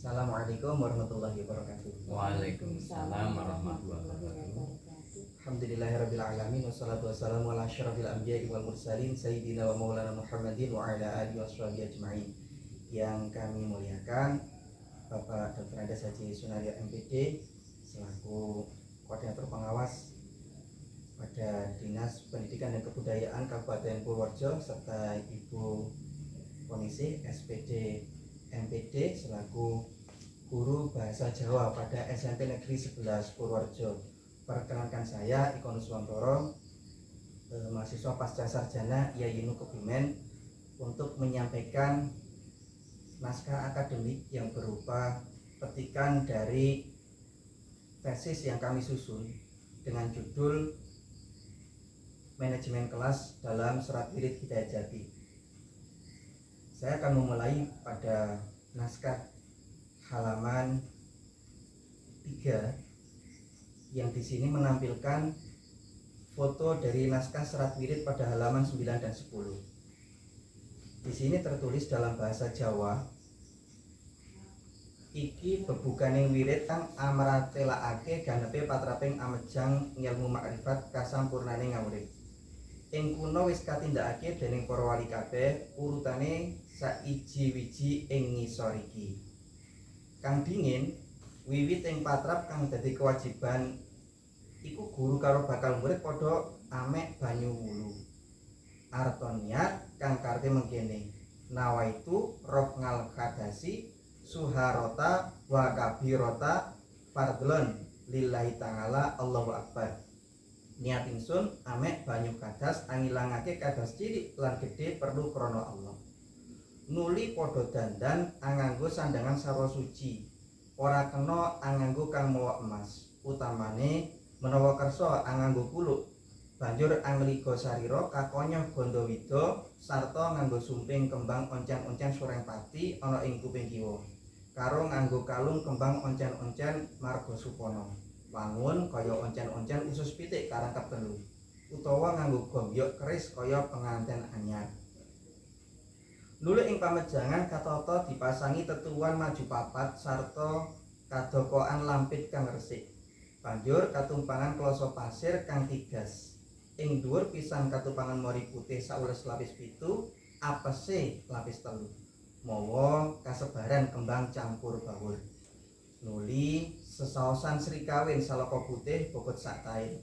Assalamualaikum warahmatullahi wabarakatuh. Waalaikumsalam warahmatullahi wabarakatuh. Alhamdulillahirabbil alamin wassalatu wassalamu ala asyrafil anbiya'i wal mursalin sayyidina wa maulana Muhammadin wa ala alihi washabihi ajmain. Yang kami muliakan Bapak Dr. Andes Haji Sunaria MPD selaku koordinator pengawas pada Dinas Pendidikan dan Kebudayaan Kabupaten Purworejo serta Ibu Ponisih SPD MPD selaku guru bahasa Jawa pada SMP Negeri 11 Purworejo. Perkenalkan saya Iko Nuswantoro, mahasiswa pasca sarjana IAINU Kebumen, untuk menyampaikan naskah akademik yang berupa petikan dari tesis yang kami susun dengan judul Manajemen Kelas dalam Serat Wirid Hidayat Jati. Saya akan memulai pada naskah halaman 3 yang di sini menampilkan foto dari naskah Serat Wirid pada halaman 9 dan 10. Di sini tertulis dalam bahasa Jawa, iki bebukaning wirid kang amratelakake ganepe patraping amejang ngilmu makrifat kasampurnane ngawurip. Ing kuno wis katindakake dening para wali kabeh urutane saiji-wiji ing ngisor iki. Kang dingin wiwit ing patrap kang dadi kewajiban iku guru karo bakal murid padha amek banyu wulu. Arta niat kang karte mengkene, nawaitu rofngal kadasi suharota wa kabirota fardlon lillahi ta'ala Allahu akbar. Niat ingsun amek banyu kadas angilangake kadas cilik lan gedhe perlu krana Allah. Nuli padha dandan anganggo sandangan sarwa suci, ora kena anganggo kang mawa emas, utamane menawa kersa anganggo kuluk. Banjur angliga sarira kakonya gondowida sarta nganggo sumping kembang oncen-oncen sureng pati ana ing kuping kiwa, karo nganggo kalung kembang oncen-oncen marga supana. Wangun kaya oncen-oncen usus pitik karangkep telu, utawa nganggo gombyok keris kaya penganten anyar. Lulu ing pamejangan katata dipasangi tetuan maju papat sarta kadokokan lampit kang resik. Banjur katumpangan kloso pasir kang tigas. Ing dhuwur pisan katumpangan mori putih saules lapis 7, apese lapis 3. Mawa kasebaran kembang campur bawur. Nuli sesaosan srikawin salaka putih bobot sak tail.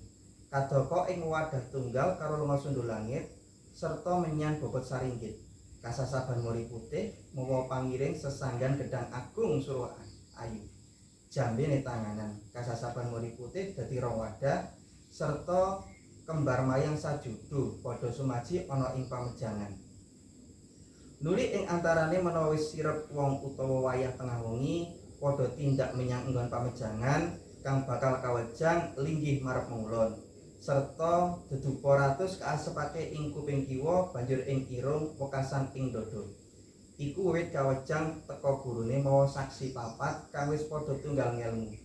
Kadoko ing wadah tunggal karo lunga sundul langit serta menyan bobot saringgit. Kasasaban mori putih mawa pangiring sesanggan gedang agung suruh ayu. Jambene tanganan kasasaban mori putih dadi rong wadah serta kembar mayang sajudu padha sumaji ana ing pamejangan. Nuli ing antarane menawa wis sirep wong utawa wayah tengah wengi padha tindak menyang enggon pamejangan kang bakal kawejang linggih marep mengulon serta dedupa ratus kaasepake ing kuping kiwa banjur ing irung wekasan ing dada. Iku wiwit kawejang teka gurune mawa saksi papat kang wis padha tunggal ngelmu.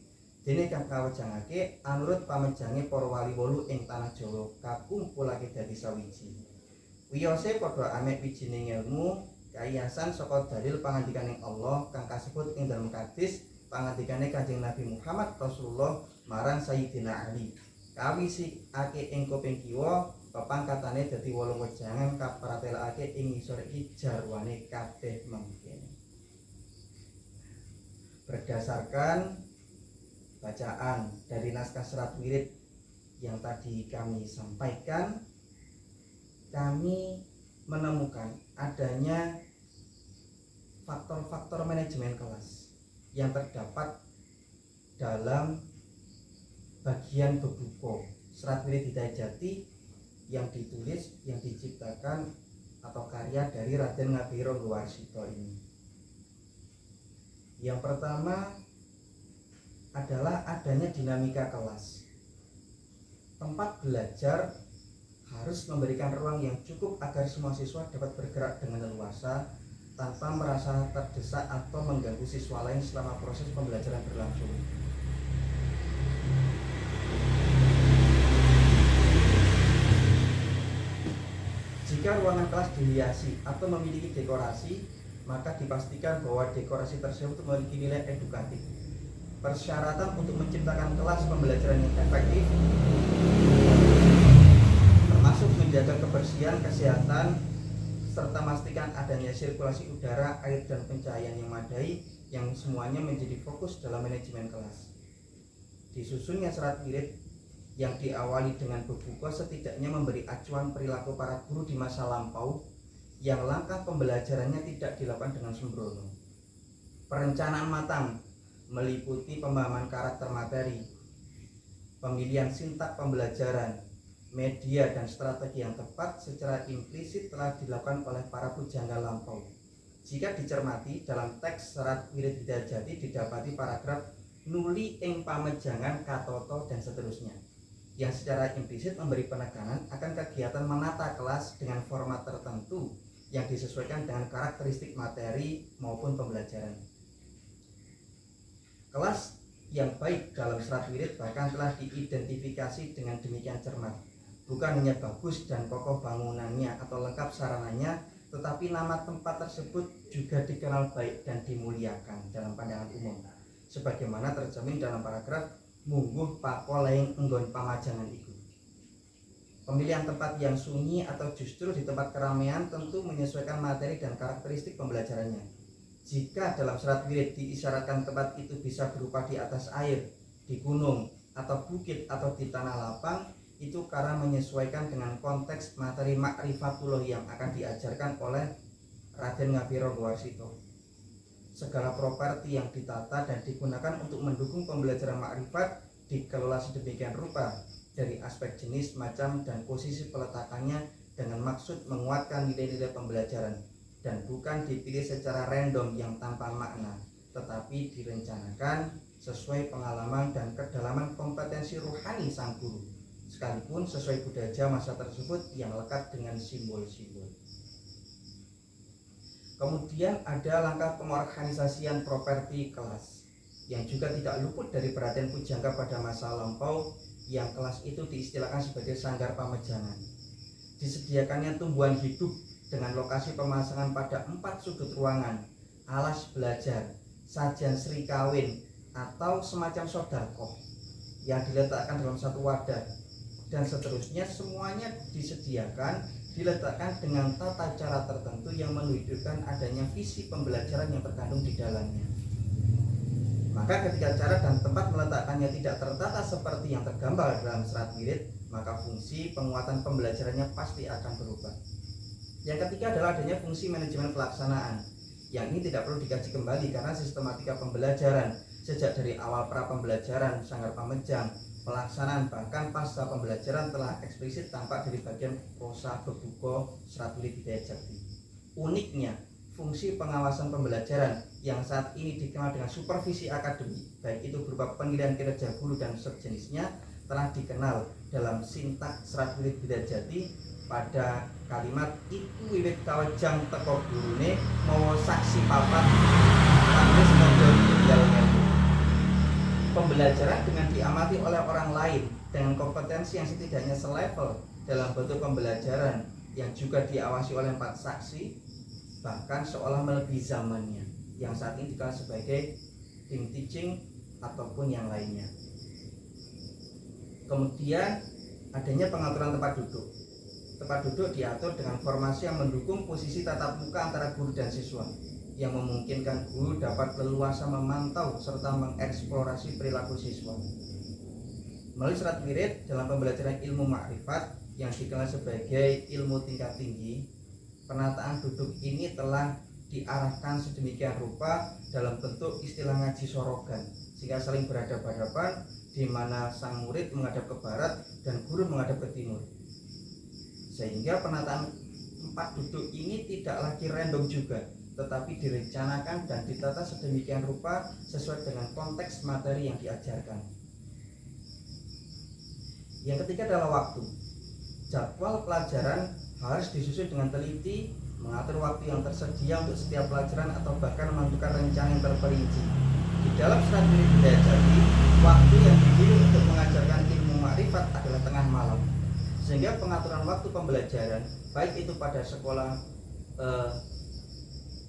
Dene kang kawejangake anurut pamejange para wali 8 ing tanah Jawa kakumpulake dadi sawiji. Wiyose padha amek wijine ngelmu kayasan saka dalil pangandikaning Allah kang kasebut ing dalem hadis pangandikane Kanjeng Nabi Muhammad Rasulullah marang Sayyidina Ali. Kawisikake ing kuping kiwa pepangkatane dadi 8 wejangan kapratelakake ing ngisor iki jarwane kabeh mengkene. Berdasarkan bacaan dari naskah Serat Wirid yang tadi kami sampaikan, kami menemukan adanya faktor-faktor manajemen kelas yang terdapat dalam bagian bebuko Serat Wirid Hidayat Jati yang ditulis, yang diciptakan atau karya dari Raden Ngabiro Nggowarsita ini. Yang pertama adalah adanya dinamika kelas. Tempat belajar harus memberikan ruang yang cukup agar semua siswa dapat bergerak dengan leluasa tanpa merasa terdesak atau mengganggu siswa lain selama proses pembelajaran berlangsung. Jika ruangan kelas dihiasi atau memiliki dekorasi, maka dipastikan bahwa dekorasi tersebut memiliki nilai edukatif. Persyaratan untuk menciptakan kelas pembelajaran yang efektif termasuk menjaga kebersihan, kesehatan, serta memastikan adanya sirkulasi udara, air, dan pencahayaan yang memadai, yang semuanya menjadi fokus dalam manajemen kelas. Disusunnya serat wirid yang diawali dengan bebuka setidaknya memberi acuan perilaku para guru di masa lampau yang langkah pembelajarannya tidak dilakukan dengan sembrono. Perencanaan matang meliputi pemahaman karakter materi, pemilihan sintak pembelajaran, media, dan strategi yang tepat secara implisit telah dilakukan oleh para pujangga lampau. Jika dicermati dalam teks serat wirid Widayajati didapati paragraf nuli ing pamejangan katoto dan seterusnya, yang secara implisit memberi penekanan akan kegiatan menata kelas dengan format tertentu yang disesuaikan dengan karakteristik materi maupun pembelajaran. Kelas yang baik dalam serat wirid bahkan telah diidentifikasi dengan demikian cermat. Bukan hanya bagus dan kokoh bangunannya atau lengkap sarananya, tetapi nama tempat tersebut juga dikenal baik dan dimuliakan dalam pandangan umum, sebagaimana tercermin dalam paragraf mungguh pakolaing enggon pamajangan iku. Pemilihan tempat yang sunyi atau justru di tempat keramaian tentu menyesuaikan materi dan karakteristik pembelajarannya. Jika dalam serat wirid diisyaratkan tempat itu bisa berupa di atas air, di gunung, atau bukit, atau di tanah lapang, itu karena menyesuaikan dengan konteks materi Ma'rifatullah yang akan diajarkan oleh Raden Ngabiro Gowarsito. Segala properti yang ditata dan digunakan untuk mendukung pembelajaran makrifat dikelola sedemikian rupa dari aspek jenis, macam, dan posisi peletakannya dengan maksud menguatkan nilai-nilai pembelajaran dan bukan dipilih secara random yang tanpa makna, tetapi direncanakan sesuai pengalaman dan kedalaman kompetensi rohani sang guru, sekalipun sesuai budaya masa tersebut yang lekat dengan simbol-simbol. Kemudian ada langkah pengorganisasian properti kelas yang juga tidak luput dari perhatian pujangga pada masa lampau, yang kelas itu diistilahkan sebagai sanggar pamejangan. Disediakannya tumbuhan hidup dengan lokasi pemasangan pada 4 sudut ruangan, alas belajar, sajian sri kawin atau semacam sodakoh yang diletakkan dalam satu wadah, dan seterusnya. Semuanya disediakan, diletakkan dengan tata cara tertentu yang menunjukkan adanya visi pembelajaran yang terkandung di dalamnya. Maka ketika cara dan tempat meletakkannya tidak tertata seperti yang tergambar dalam serat wirid, maka fungsi penguatan pembelajarannya pasti akan berubah. Yang ketiga adalah adanya fungsi manajemen pelaksanaan, yang ini tidak perlu dikaji kembali karena sistematika pembelajaran sejak dari awal pra pembelajaran, sanggar pamejang, pelaksanaan bahkan pasca pembelajaran telah eksplisit tampak dari bagian prosa bebuka serat wirid Widayajati. Uniknya, fungsi pengawasan pembelajaran yang saat ini dikenal dengan supervisi akademik, baik itu berupa penilaian kinerja guru dan sejenisnya, telah dikenal dalam sintak serat wirid Widayajati pada kalimat iku wiwit kawajang teko gurune mawa saksi papat kangge semoga tinggal ngelmu. Pembelajaran dengan diamati oleh orang lain dengan kompetensi yang setidaknya selevel dalam bentuk pembelajaran yang juga diawasi oleh 4 saksi, bahkan seolah melebihi zamannya yang saat ini dikenal sebagai team teaching ataupun yang lainnya. Kemudian adanya pengaturan tempat duduk. Tempat duduk diatur dengan formasi yang mendukung posisi tatap muka antara guru dan siswa, yang memungkinkan guru dapat leluasa memantau serta mengeksplorasi perilaku siswa. Melalui serat wirid dalam pembelajaran ilmu makrifat yang dikenal sebagai ilmu tingkat tinggi, penataan duduk ini telah diarahkan sedemikian rupa dalam bentuk istilah ngaji sorogan, sehingga saling berhadapan-hadapan di mana sang murid menghadap ke barat dan guru menghadap ke timur. Sehingga penataan tempat duduk ini tidak lagi random juga, tetapi direncanakan dan ditata sedemikian rupa sesuai dengan konteks materi yang diajarkan. Yang ketiga adalah waktu. Jadwal pelajaran harus disusun dengan teliti, mengatur waktu yang tersedia untuk setiap pelajaran atau bahkan menentukan rencana yang terperinci. Di dalam serat wirid Widayajati, waktu yang dipilih untuk mengajarkan ilmu makrifat adalah tengah malam. Sehingga pengaturan waktu pembelajaran, baik itu pada sekolah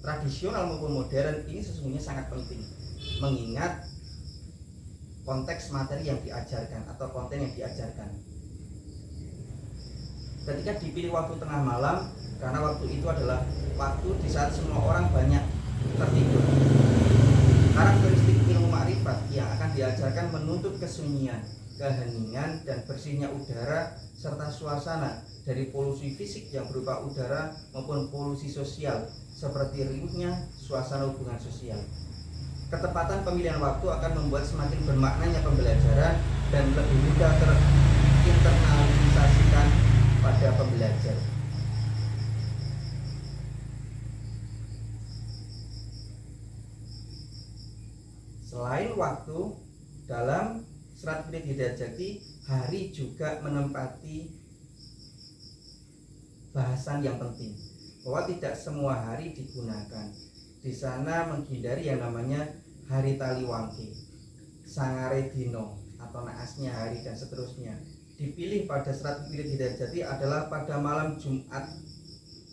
tradisional maupun modern ini sesungguhnya sangat penting, mengingat konteks materi yang diajarkan atau konten yang diajarkan. Ketika dipilih waktu tengah malam, karena waktu itu adalah waktu di saat semua orang banyak tertidur. Karakteristik ilmu makrifat yang akan diajarkan menuntut kesunyian, keheningan, dan bersihnya udara serta suasana dari polusi fisik yang berupa udara maupun polusi sosial seperti riuhnya suasana hubungan sosial. Ketepatan pemilihan waktu akan membuat semakin bermaknanya pembelajaran dan lebih mudah terinternalisasikan pada pembelajar. Selain waktu, dalam Serat Wirid Hidayat Jati, hari juga menempati bahasan yang penting, bahwa tidak semua hari digunakan. Di sana menghindari yang namanya hari taliwangke, sangare dino atau naasnya hari dan seterusnya. Dipilih pada Serat Wirid Hidayat Jati adalah pada malam Jumat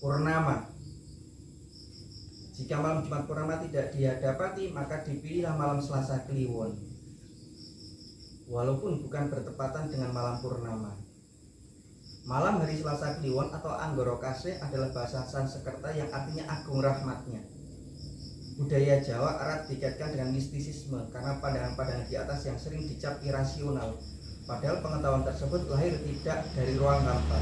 Purnama. Jika malam Jumat Purnama tidak didapati, maka dipilihlah malam Selasa Kliwon, walaupun bukan bertepatan dengan malam Purnama. Malam hari Selasa Kliwon atau Anggoro Kasih adalah bahasa Sanskerta yang artinya agung rahmatnya. Budaya Jawa erat dikaitkan dengan mistisisme karena pandangan-pandangan di atas yang sering dicap irasional. Padahal pengetahuan tersebut lahir tidak dari ruang hampa.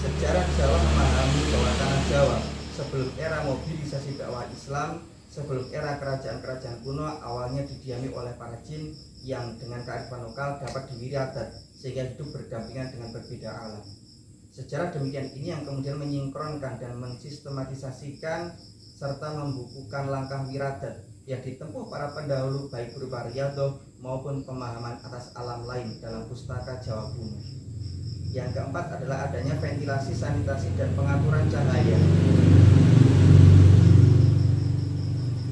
Sejarah Jawa memahami bahwa tanah Jawa sebelum era mobilisasi dakwah Islam, sebelum era kerajaan-kerajaan kuno, awalnya didiami oleh para jin yang dengan kearifan lokal dapat diwiradat sehingga hidup berdampingan dengan berbeda alam. Sejarah demikian ini yang kemudian menyinkronkan dan mensistematisasikan serta membukukan langkah wiradat yang ditempuh para pendahulu baik berupa riyadhah maupun pemahaman atas alam lain dalam pustaka Jawa kuno. Yang keempat adalah adanya ventilasi, sanitasi, dan pengaturan cahaya.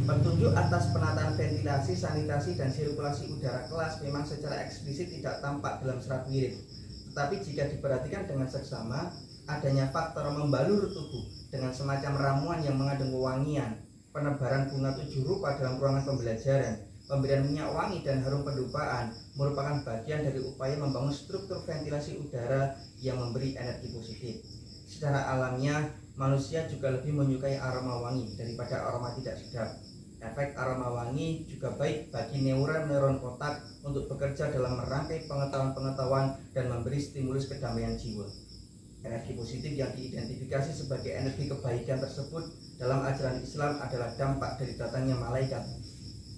Petunjuk atas penataan ventilasi, sanitasi, dan sirkulasi udara kelas memang secara eksplisit tidak tampak dalam Serat Wirid. Tetapi jika diperhatikan dengan seksama, adanya faktor membalur tubuh dengan semacam ramuan yang mengandung wewangian, penebaran bunga 7 rupa dalam ruangan pembelajaran, pemberian minyak wangi dan harum pendupaan merupakan bagian dari upaya membangun struktur ventilasi udara yang memberi energi positif. Secara alamiah, manusia juga lebih menyukai aroma wangi daripada aroma tidak sedap. Efek aroma wangi juga baik bagi neuron otak untuk bekerja dalam merangkai pengetahuan-pengetahuan dan memberi stimulus kedamaian jiwa. Energi positif yang diidentifikasi sebagai energi kebaikan tersebut dalam ajaran Islam adalah dampak dari datangnya malaikat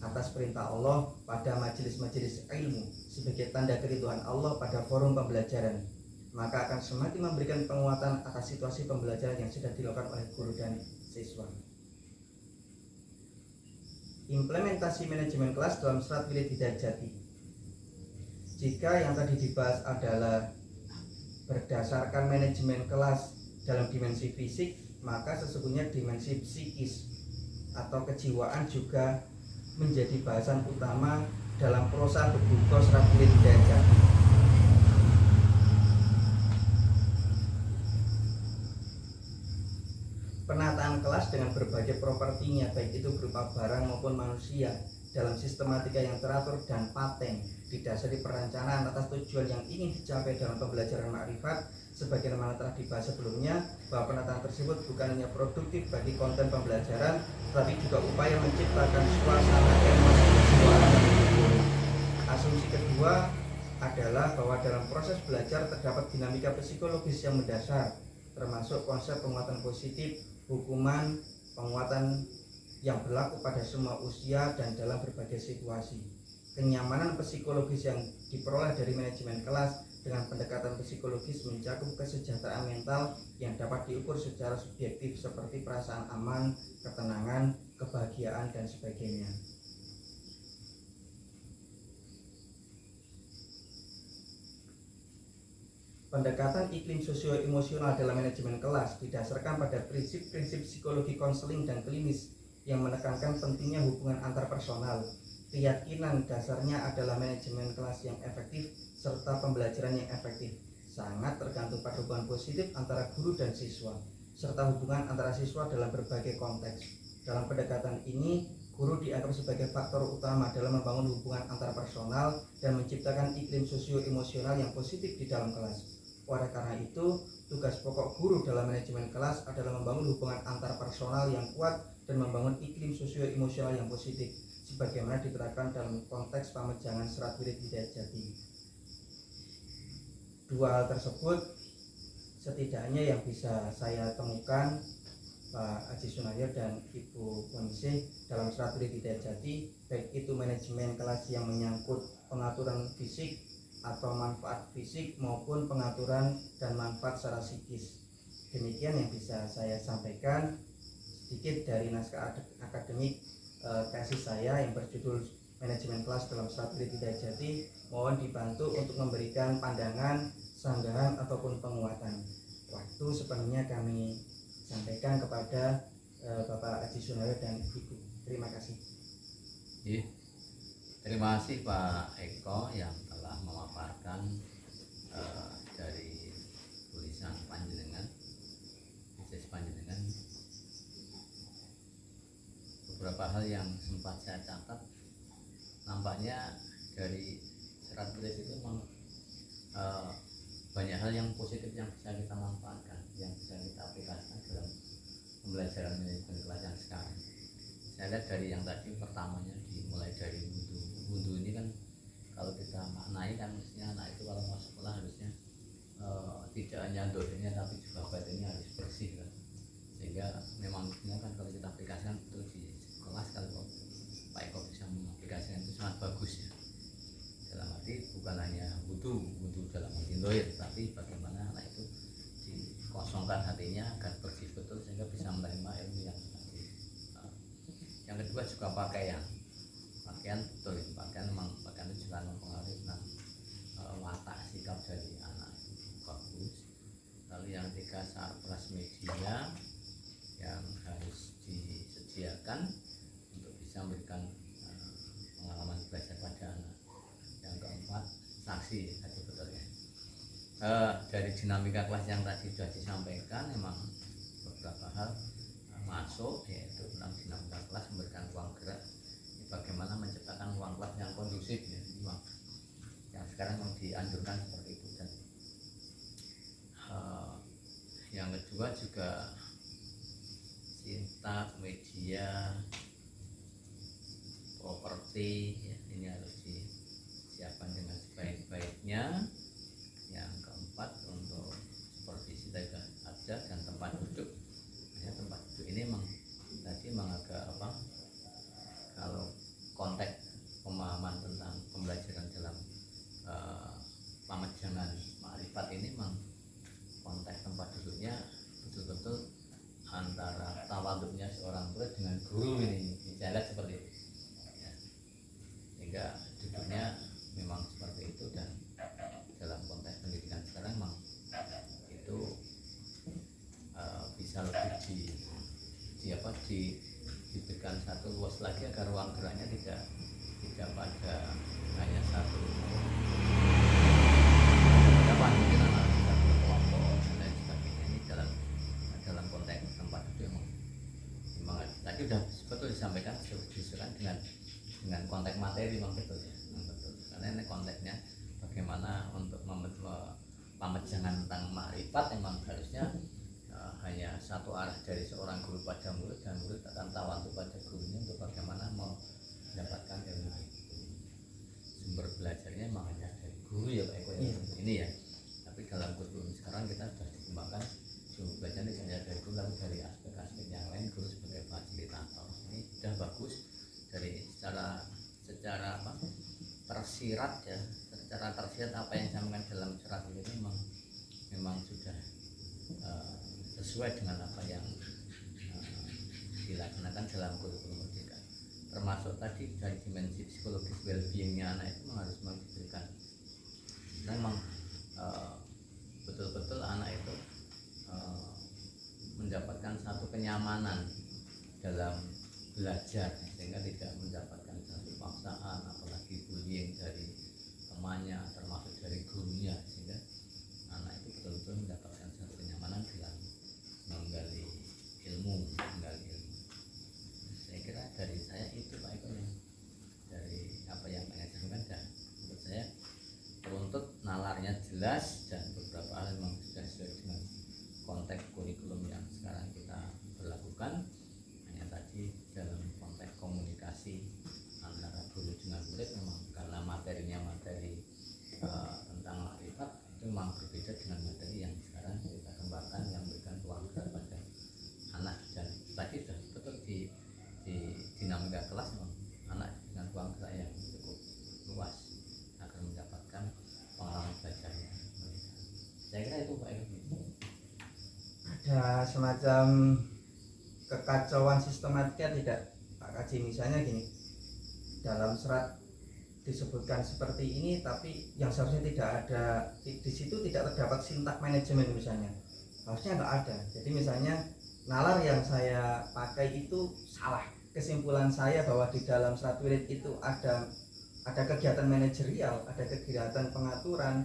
atas perintah Allah pada majelis-majelis ilmu sebagai tanda keriduan Allah pada forum pembelajaran. Maka akan semakin memberikan penguatan atas situasi pembelajaran yang sudah dilakukan oleh guru dan siswa. Implementasi manajemen kelas dalam Serat Wirid Hidayat Jati. Jika yang tadi dibahas adalah berdasarkan manajemen kelas dalam dimensi fisik, maka sesungguhnya dimensi psikis atau kejiwaan juga menjadi bahasan utama dalam prosa berbuka Serat Wirid Hidayat Jati. Penataan kelas dengan berbagai propertinya, baik itu berupa barang maupun manusia, dalam sistematika yang teratur dan paten, didasari perencanaan atas tujuan yang ingin dicapai dalam pembelajaran makrifat. Sebagaimana telah dibahas sebelumnya, bahwa penataan tersebut bukan hanya produktif bagi konten pembelajaran, tetapi juga upaya menciptakan suasana emosi kejiwaan. Asumsi kedua adalah bahwa dalam proses belajar terdapat dinamika psikologis yang mendasar, termasuk konsep penguatan positif, hukuman, penguatan yang berlaku pada semua usia dan dalam berbagai situasi. Kenyamanan psikologis yang diperoleh dari manajemen kelas dengan pendekatan psikologis mencakup kesejahteraan mental yang dapat diukur secara subjektif seperti perasaan aman, ketenangan, kebahagiaan, dan sebagainya. Pendekatan iklim sosio-emosional dalam manajemen kelas didasarkan pada prinsip-prinsip psikologi konseling dan klinis yang menekankan pentingnya hubungan antarpersonal. Keyakinan dasarnya adalah manajemen kelas yang efektif serta pembelajaran yang efektif sangat tergantung pada hubungan positif antara guru dan siswa serta hubungan antara siswa dalam berbagai konteks. Dalam pendekatan ini, guru dianggap sebagai faktor utama dalam membangun hubungan antar personal dan menciptakan iklim sosio-emosional yang positif di dalam kelas. Oleh karena itu, tugas pokok guru dalam manajemen kelas adalah membangun hubungan antar personal yang kuat dan membangun iklim sosio-emosional yang positif, sebagaimana diterapkan dalam konteks pamejangan Serat Wirid Hidayat Jati. Dua hal tersebut setidaknya yang bisa saya temukan Pak Haji Sunaryo dan Ibu Puningsih dalam Serat Wirid Hidayat Jati, baik itu manajemen kelas yang menyangkut pengaturan fisik atau manfaat fisik maupun pengaturan dan manfaat secara psikis. Demikian yang bisa saya sampaikan sedikit dari naskah akademik tesis saya yang berjudul Manajemen Kelas dalam Serat Wirid Hidayat Jati. Mohon dibantu untuk memberikan pandangan, sanggahan ataupun penguatan. Waktu sepenuhnya kami sampaikan kepada Bapak Haji Sunaryo dan Ibu. Terima kasih. Terima kasih Pak Eko yang telah memaparkan dari tulisan panjenengan, tesis panjenengan, beberapa hal yang sempat saya catat. Nampaknya dari Serat Wirid itu memang banyak hal yang positif yang bisa kita manfaatkan, yang bisa kita aplikasikan dalam pembelajaran manajemen kelas yang sekarang. Saya lihat dari yang tadi pertamanya dimulai dari wudhu ini kan kalau kita maknai kan mestinya anak itu kalau masuk sekolah harusnya tidak hanya dosennya tapi juga badannya harus bersih kan. Sehingga memang mestinya kan kalau kita aplikasikan itu di kelas, kalau Pak Eko bisa mengaplikasikan itu sangat bagus ya. Dalam arti bukan hanya wudhu dalam arti doir, tapi bagaimana anak itu dikosongkan hatinya agar bersih betul sehingga bisa menerima ilmu yang tadi. Yang kedua juga pakaian betul, pakaian itu juga mempengaruhi tentang watak sikap dari anak itu bagus. Lalu yang ketiga sarpras media yang harus disediakan untuk bisa memberikan pengalaman belajar pada anak. Yang keempat saksi tadi betul ya. Dari dinamika kelas yang tadi sudah disampaikan, memang beberapa hal masuk, yaitu tentang dinamika kelas, memberikan ruang gerak, bagaimana menciptakan ruang kelas yang kondusif ya, yang sekarang mau dianjurkan seperti itu. Dan yang kedua juga cinta media properti ya, ini harus disiapkan dengan sebaik-baiknya. Yang keempat untuk supervisi tadi ada dan tempat duduk ya, tempat duduk ini memang tadi agak kalau konteks pemahaman tentang pembelajaran dalam pamejangan ma'rifat ini memang konteks tempat duduknya betul-betul antara tawaduknya seorang murid dengan guru ini dijalan seperti itu ya. Sehingga duduknya memang seperti itu, dan dalam konteks pendidikan sekarang memang itu bisa lebih diberikan satu luas lagi agar ruang geraknya tidak pada hanya satu mungkin anak satu kelompok dan lain sebagainya. Ini dalam konteks tempat duduk memang tadi sudah betul disampaikan, disesuaikan dengan konteks materi memang betul ya, betul. Karena ini konteksnya bagaimana untuk pamejangan tentang ma'rifat memang harusnya hanya satu arah dari seorang guru pada murid, dan murid akan tawaduk pada gurunya untuk bagaimana mendapatkan ilmu itu. Sumber belajarnya memang hanya dari guru ya Pak Eko ya. Ini ya. Tapi dalam kurikulum sekarang kita sudah dikembangkan sumber belajarnya tidak hanya dari guru, lalu dari aspek-aspek yang lain guru sebagai fasilitator. Ini sudah bagus dari secara tersirat ya. Secara tersirat apa yang disampaikan dalam Serat Wirid ini memang sudah sesuai dengan apa yang dilaksanakan dalam kurikulum merdeka. Termasuk tadi dari dimensi psikologis well-beingnya anak itu harus diberikan. Memang betul-betul anak itu mendapatkan satu kenyamanan dalam belajar, sehingga tidak mendapatkan satu paksaan, apalagi bullying dari temannya, termasuk dari gurunya, sehingga anak itu betul-betul mendapatkan satu kenyamanan dalam menggali ilmu. jelas dan beberapa hal memang sudah sesuai dengan konteks kurikulum yang sekarang kita berlakukan. Hanya tadi dalam konteks komunikasi antara guru dengan murid memang karena materinya materi tentang makrifat itu memang berbeda dengan materi yang sekarang kita kembangkan yang memberikan ruang gerak pada anak. Dan tadi sudah betul di dinamika kelas memang anak dengan ruang gerak yang cukup luas agar mendapatkan pengalaman belajarnya mereka. Saya kira itu Pak Edi. Ada semacam kekacauan sistematika tidak Pak Kaji? Misalnya gini, dalam serat disebutkan seperti ini tapi yang seharusnya tidak ada di situ, tidak terdapat sintak manajemen misalnya, harusnya nggak ada. Jadi misalnya nalar yang saya pakai itu salah. Kesimpulan saya bahwa di dalam serat wirid itu ada kegiatan manajerial, ada kegiatan pengaturan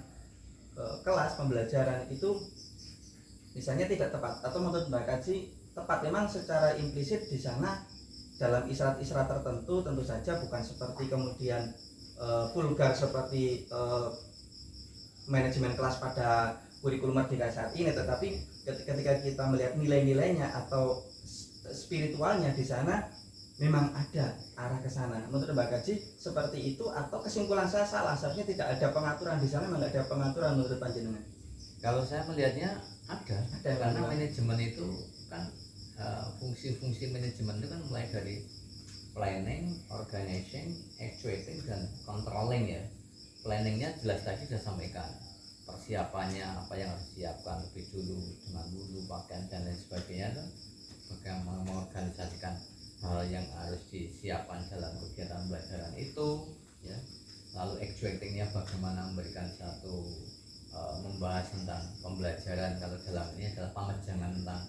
kelas pembelajaran, itu misalnya tidak tepat. Atau menurut Mbak Kaji tepat, memang secara implisit di sana dalam isyarat-isyarat tertentu tentu saja bukan seperti kemudian vulgar seperti manajemen kelas pada kurikulum Merdeka saat ini, tetapi ketika kita melihat nilai-nilainya atau spiritualnya di sana memang ada arah ke sana. Menurut Mbak Kaji seperti itu atau kesimpulan saya salah, seharusnya tidak ada pengaturan di sana, memang tidak ada pengaturan menurut panjenengan? Kalau saya melihatnya ada karena manajemen itu kan fungsi-fungsi manajemen itu kan mulai dari planning, organizing, actuating, dan controlling ya. Planningnya jelas tadi sudah sampaikan, persiapannya apa yang harus disiapkan lebih dulu dengan wudhu, pakaian dan lain sebagainya kan, bagaimana mengorganisasikan hal yang harus disiapkan dalam kegiatan pembelajaran itu ya. Lalu actuatingnya bagaimana memberikan satu membahas tentang pembelajaran, kalau dalam ini adalah pemajangan tentang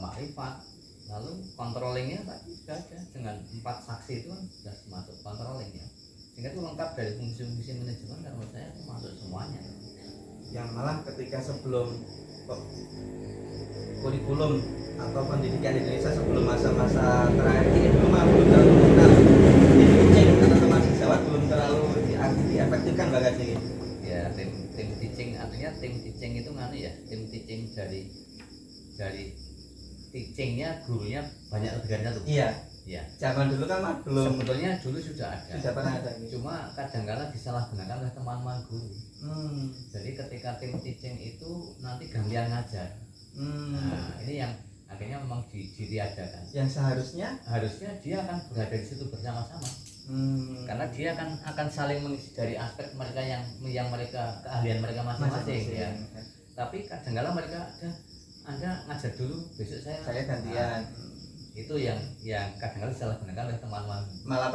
makrifat. Lalu controllingnya tadi sudah ada dengan 4 saksi itu kan sudah masuk controllingnya, sehingga itu lengkap dari fungsi-fungsi manajemen. Dan menurut saya itu masuk semuanya. Yang malah ketika sebelum kurikulum atau pendidikan di Indonesia sebelum masa-masa terakhir ini dulu mah belum terlalu mengenal tim teaching atau teman sejawat, belum terlalu diefektifkan Mbak Kaji. Ya, tim teaching artinya tim teaching itu nganu ya, tim teaching dari teachingnya gurunya banyak lebih dari satu. Iya. Ya. Zaman dulu kan mah belum. Sebetulnya dulu sudah ada. Sudah pernah ada. Gitu. Cuma kadang-kala disalahgunakan oleh teman-teman guru. Jadi ketika tim teaching itu nanti gantian ngajar. Nah, ini yang akhirnya memang ditiadakan. Yang harusnya dia akan berada di situ bersama-sama. Karena dia akan saling mengisi dari aspek mereka yang mereka keahlian mereka masing-masing ya. Tapi kadang-kala mereka Anda ngajar dulu, besok saya gantian. Itu yang kadang-kala disalahgunakan oleh teman-teman. Malah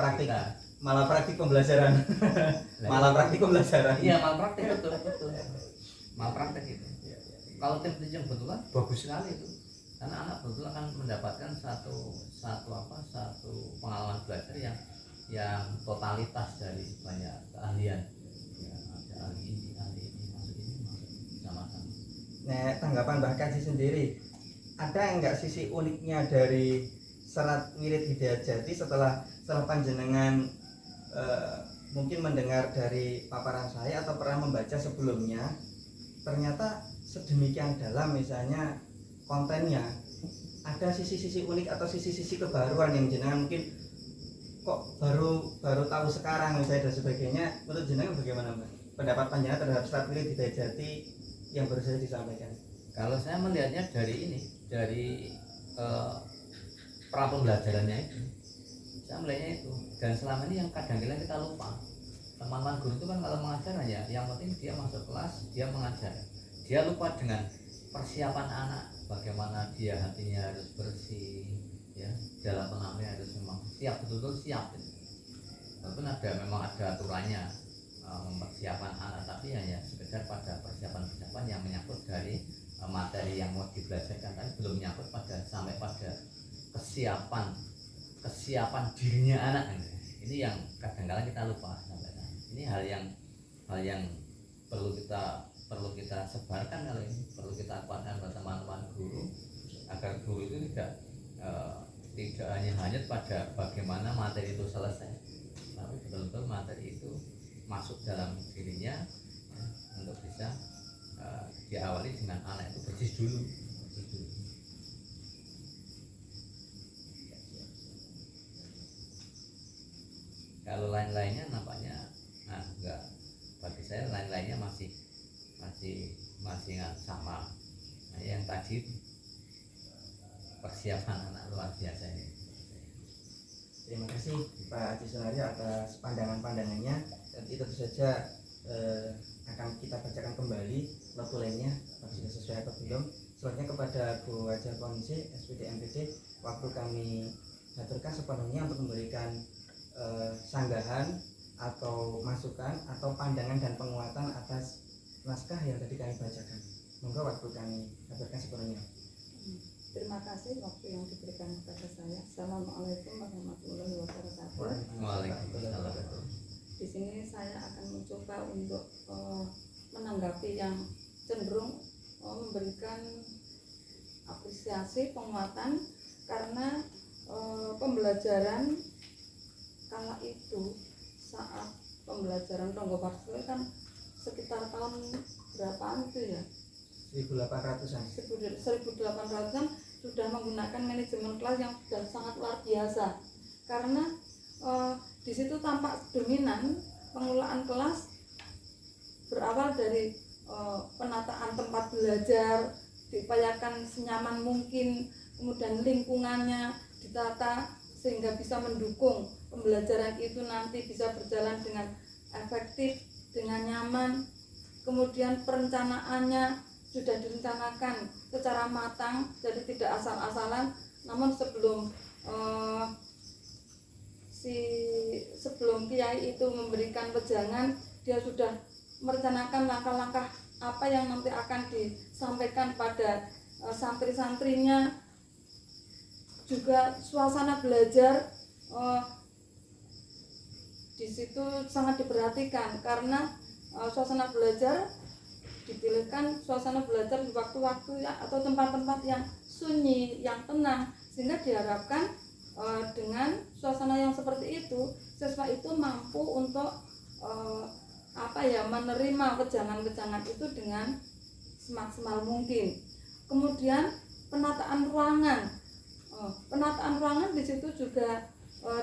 praktik pembelajaran. Malah praktik pembelajaran. Iya, malah praktik, betul. Malah praktik itu. Kalau tim teaching betulan bagus sekali itu. Karena anak betul akan mendapatkan satu pengalaman belajar yang totalitas dari banyak keahlian. Ya, ada ahli ini masuk sama-sama. Nah, tanggapan Mbah Kaji sendiri, ada enggak sisi uniknya dari serat wirid Hidayat Jati setelah panjenengan mungkin mendengar dari paparan saya atau pernah membaca sebelumnya, ternyata sedemikian dalam misalnya kontennya, ada sisi-sisi unik atau sisi-sisi kebaruan yang jenengan mungkin kok baru tahu sekarang misalnya dan sebagainya. Menurut jenengan bagaimana Mbak? Pendapat panjenengan terhadap serat wirid Hidayat Jati yang baru saja disampaikan? Kalau saya melihatnya dari pra pembelajarannya itu, saya melihatnya itu. Dan selama ini yang kadang-kadang kita lupa, teman-teman guru itu kan kalau mengajar aja, yang penting dia masuk kelas, dia mengajar. Dia lupa dengan persiapan anak, bagaimana dia hatinya harus bersih, ya, dalam penampilan harus memang siap, betul-betul siap. Walaupun memang ada aturannya mempersiapkan anak, tapi hanya sekedar pada persiapan yang menyangkut dari materi yang mau dibelajarkan, tapi belum menyangkut sampai pada kesiapan dirinya anak. Ini yang kadang-kadang kita lupa sampai sana. Ini hal yang perlu kita sebarkan, kalau ini perlu kita kuatkan ke teman-teman guru, agar guru itu tidak hanya hanyut pada bagaimana materi itu selesai, tapi betul-betul materi itu masuk dalam dirinya, ya, untuk bisa diawali dengan anak itu bersih dulu. Kalau lain-lainnya nampaknya enggak, bagi saya lain-lainnya masih sama. Nah, yang tadi persiapan anak luar biasa ini. Terima kasih Pak Haji Sunario atas pandangan-pandangannya, dan itu tentu saja akan kita bacakan kembali notulennya apakah sudah sesuai atau belum. Selanjutnya kepada Bu Hajar Kondisi SPD MPD, waktu kami aturkan sepenuhnya untuk memberikan sanggahan atau masukan atau pandangan dan penguatan atas naskah yang tadi kami bacakan. Monggo waktu kami aturkan sepenuhnya. Terima kasih waktu yang diberikan kepada saya. Assalamualaikum warahmatullahi wabarakatuh. Waalaikumsalam. Di sini saya akan mencoba untuk menanggapi yang cenderung memberikan apresiasi penguatan, karena pembelajaran kala itu saat pembelajaran Ronggo Parsel kan sekitar tahun berapaan itu ya? 1800-an. 1800-an sudah menggunakan manajemen kelas yang sudah sangat luar biasa, karena di situ tampak dominan pengelolaan kelas berawal dari penataan tempat belajar, diupayakan senyaman mungkin, kemudian lingkungannya ditata sehingga bisa mendukung pembelajaran itu nanti bisa berjalan dengan efektif, dengan nyaman. Kemudian perencanaannya sudah direncanakan secara matang, jadi tidak asal-asalan. Namun sebelum kiai itu memberikan wejangan, dia sudah merencanakan langkah-langkah apa yang nanti akan disampaikan pada santri-santrinya. Juga suasana belajar di situ sangat diperhatikan, karena suasana belajar dipilihkan suasana belajar di waktu-waktu atau tempat-tempat yang sunyi, yang tenang, sehingga diharapkan dengan suasana yang seperti itu siswa itu mampu untuk menerima wejangan-wejangan itu dengan semaksimal mungkin. Kemudian penataan ruangan di situ juga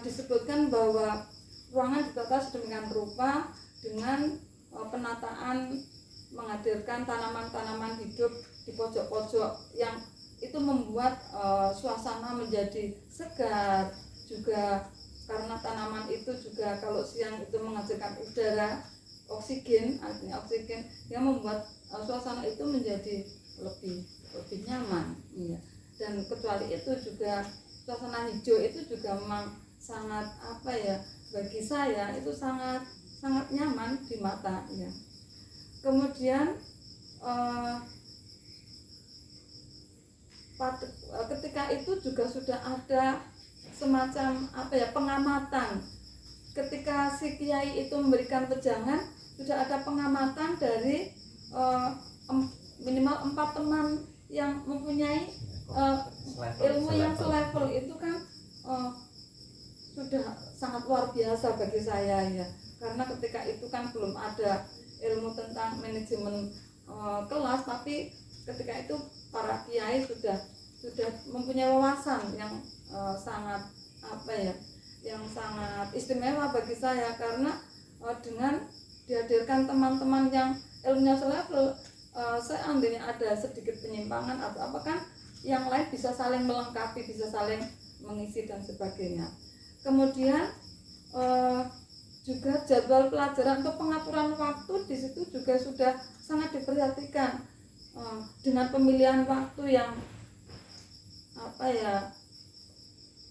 disebutkan bahwa ruangan ditata sedemikian rupa dengan penataan menghadirkan tanaman-tanaman hidup di pojok-pojok yang itu membuat suasana menjadi segar. Juga karena tanaman itu juga kalau siang itu menghasilkan udara oksigen, artinya oksigen yang membuat suasana itu menjadi lebih nyaman. Iya. Dan kecuali itu juga suasana hijau itu juga memang sangat bagi saya itu sangat nyaman di mata ya. Kemudian ketika itu juga sudah ada semacam pengamatan. Ketika si kiai itu memberikan wejangan, sudah ada pengamatan dari minimal 4 teman yang mempunyai ilmu yang selevel itu kan sudah sangat luar biasa bagi saya ya. Karena ketika itu kan belum ada ilmu tentang manajemen kelas, tapi ketika itu para kiai sudah mempunyai wawasan yang sangat yang sangat istimewa bagi saya, karena dengan dihadirkan teman-teman yang ilmunya selevel, seandainya ada sedikit penyimpangan atau apa kan yang lain bisa saling melengkapi, bisa saling mengisi dan sebagainya. Kemudian juga jadwal pelajaran atau pengaturan waktu di situ juga sudah sangat diperhatikan dengan pemilihan waktu yang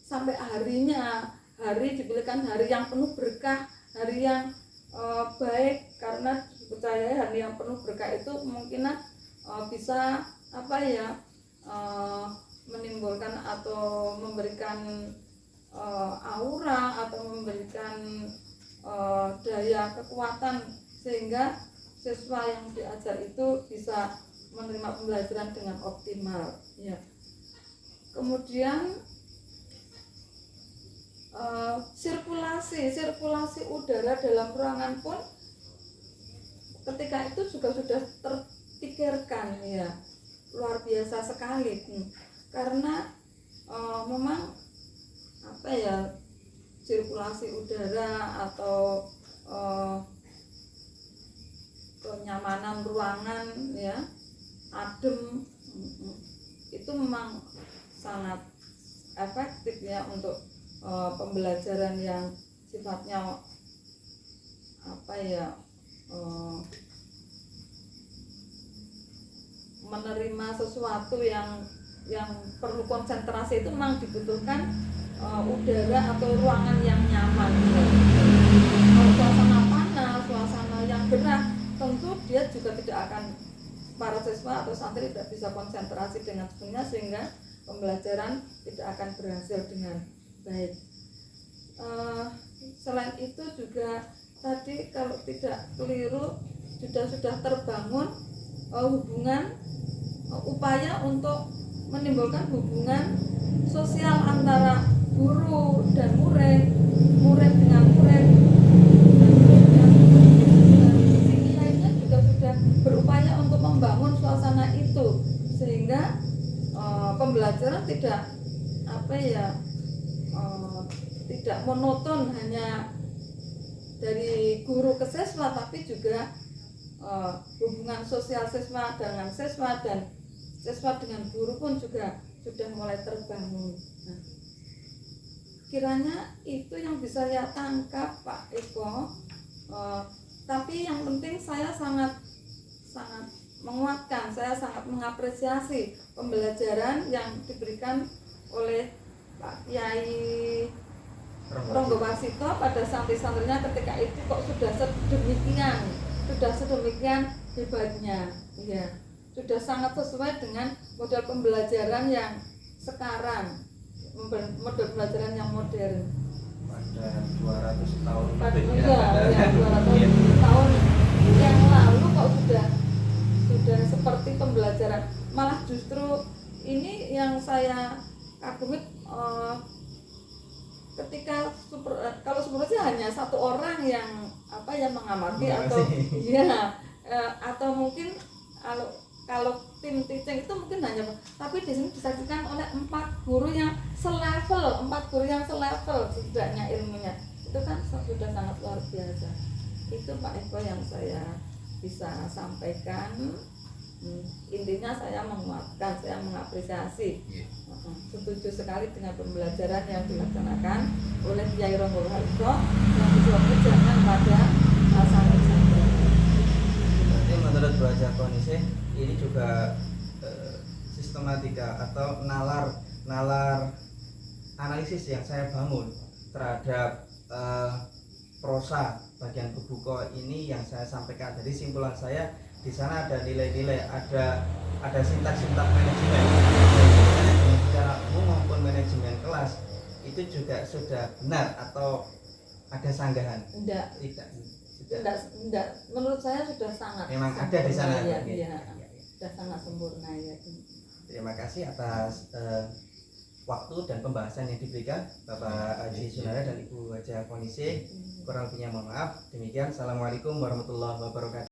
sampai hari dipilihkan hari yang penuh berkah, hari yang baik, karena dipercaya hari yang penuh berkah itu kemungkinan bisa menimbulkan atau memberikan aura atau memberikan daya kekuatan sehingga siswa yang diajar itu bisa menerima pembelajaran dengan optimal ya. Kemudian sirkulasi udara dalam ruangan pun ketika itu juga sudah terpikirkan ya, luar biasa sekali. Karena memang apa ya, sirkulasi udara atau kenyamanan ruangan ya, adem, itu memang sangat efektif ya untuk pembelajaran yang sifatnya apa ya, menerima sesuatu yang perlu konsentrasi, itu memang dibutuhkan udara atau ruangan yang nyaman ya. Kalau suasana panas, suasana yang gerah, tentu dia juga tidak akan, para siswa atau santri tidak bisa konsentrasi dengan sepenuhnya, sehingga pembelajaran tidak akan berhasil dengan baik. Selain itu juga tadi kalau tidak keliru sudah terbangun hubungan, upaya untuk menimbulkan hubungan sosial antara guru dan murid, murid dengan murid, dan sisi lainnya juga sudah berupaya untuk membangun suasana itu, sehingga pembelajaran tidak apa ya, tidak monoton hanya dari guru ke siswa, tapi juga hubungan sosial siswa dengan siswa dan siswa dengan guru pun juga sudah mulai terbangun. Nah, kiranya itu yang bisa saya tangkap, Pak Eko. Tapi yang penting saya sangat menguatkan, saya sangat mengapresiasi pembelajaran yang diberikan oleh Pak Kiai Ronggo Warsito pada santri-santrinya ketika itu, kok sudah sedemikian hebatnya ya, sudah sangat sesuai dengan model pembelajaran yang sekarang, model pembelajaran yang modern pada 200 tahun pada lebih ya 200 tahun yang lalu kok sudah seperti pembelajaran. Malah justru ini yang saya kagumi, ketika kalau sebelumnya hanya satu orang yang apa yang mengamati atau ya, atau mungkin kalau tim teaching itu mungkin hanya, tapi di sini disaksikan oleh 4 guru yang selevel setidaknya ilmunya, itu kan sudah sangat luar biasa. Itu Pak Eko yang saya bisa sampaikan. Intinya saya menguatkan, saya mengapresiasi, setuju sekali dengan pembelajaran yang dilaksanakan oleh Kiai Ronggo Warsito yang disuapkan jangan pada santri-santri. Berarti menurut Baca Kondisi ini juga sistematika atau nalar analisis yang saya bangun terhadap prosa bagian buku ini yang saya sampaikan. Jadi simpulan saya, di sana ada nilai-nilai, ada sintak-sintak manajemen secara umum maupun manajemen kelas, itu juga sudah benar atau ada sanggahan? Tidak. Menurut saya sudah sangat. Memang ada di sana. Ya, sudah sangat sempurna ya. Terima kasih atas waktu dan pembahasan yang diberikan Bapak Haji Sunara dan Ibu Haja Konisi. Kurang lebihnya mohon maaf. Demikian, assalamualaikum warahmatullahi wabarakatuh.